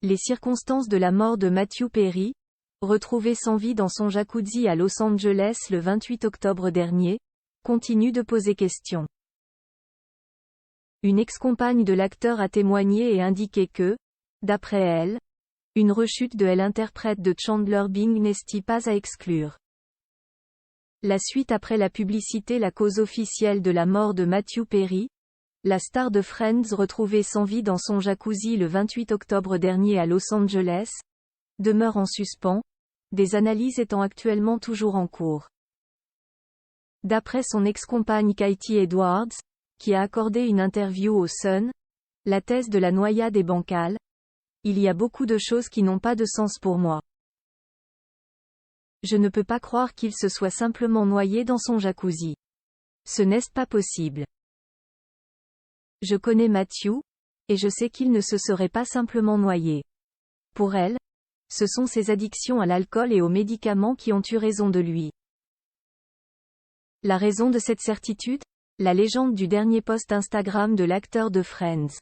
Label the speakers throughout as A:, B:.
A: Les circonstances de la mort de Matthew Perry, retrouvé sans vie dans son jacuzzi à Los Angeles le 28 octobre dernier, continuent de poser question. Une ex-compagne de l'acteur a témoigné et indiqué que, d'après elle, une rechute de l'interprète de Chandler Bing n'est pas à exclure. La suite après la publicité. La cause officielle de la mort de Matthew Perry, la star de Friends retrouvée sans vie dans son jacuzzi le 28 octobre dernier à Los Angeles, demeure en suspens, des analyses étant actuellement toujours en cours. D'après son ex-compagne Katie Edwards, qui a accordé une interview au Sun, la thèse de la noyade est bancale. Il y a beaucoup de choses qui n'ont pas de sens pour moi. Je ne peux pas croire qu'il se soit simplement noyé dans son jacuzzi. Ce n'est pas possible. Je connais Matthew, et je sais qu'il ne se serait pas simplement noyé. Pour elle, ce sont ses addictions à l'alcool et aux médicaments qui ont eu raison de lui. La raison de cette certitude? La légende du dernier post Instagram de l'acteur de Friends.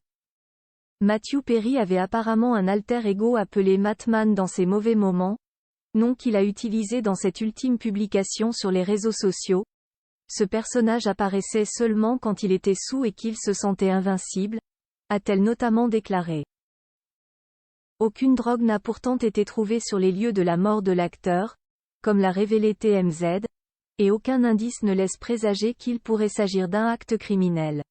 A: Matthew Perry avait apparemment un alter ego appelé Mattman dans ses mauvais moments, nom qu'il a utilisé dans cette ultime publication sur les réseaux sociaux. Ce personnage apparaissait seulement quand il était saoul et qu'il se sentait invincible, a-t-elle notamment déclaré. Aucune drogue n'a pourtant été trouvée sur les lieux de la mort de l'acteur, comme l'a révélé TMZ, et aucun indice ne laisse présager qu'il pourrait s'agir d'un acte criminel.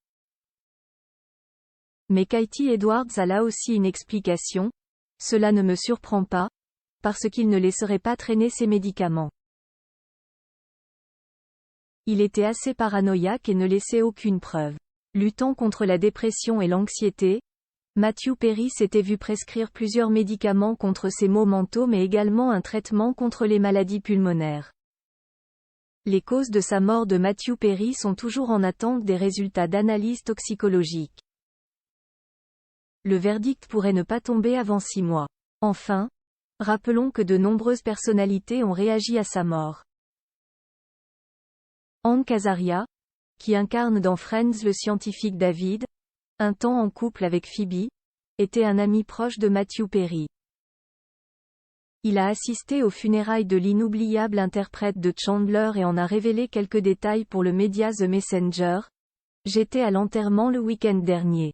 A: Mais Katie Edwards a là aussi une explication. Cela ne me surprend pas, parce qu'il ne laisserait pas traîner ses médicaments. Il était assez paranoïaque et ne laissait aucune preuve. Luttant contre la dépression et l'anxiété, Matthew Perry s'était vu prescrire plusieurs médicaments contre ses maux mentaux mais également un traitement contre les maladies pulmonaires. Les causes de sa mort de Matthew Perry sont toujours en attente des résultats d'analyse toxicologique. Le verdict pourrait ne pas tomber avant 6 mois. Enfin, rappelons que de nombreuses personnalités ont réagi à sa mort. Hank Azaria, qui incarne dans Friends le scientifique David, un temps en couple avec Phoebe, était un ami proche de Matthew Perry. Il a assisté aux funérailles de l'inoubliable interprète de Chandler et en a révélé quelques détails pour le média The Messenger. J'étais à l'enterrement le week-end dernier.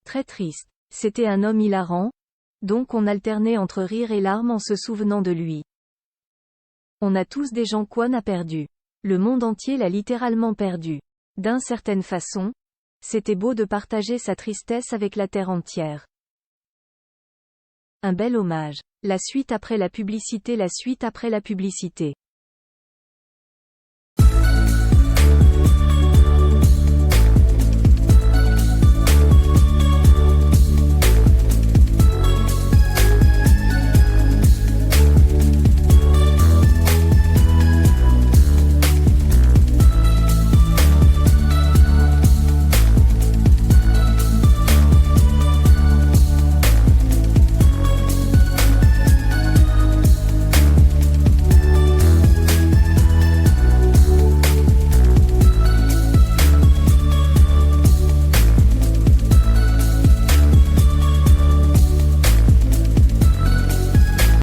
A: Très triste. C'était un homme hilarant, donc on alternait entre rire et larmes en se souvenant de lui. On a tous des gens qu'on a perdus. Le monde entier l'a littéralement perdu. D'une certaine façon, c'était beau de partager sa tristesse avec la terre entière. Un bel hommage. La suite après la publicité. La suite après la publicité.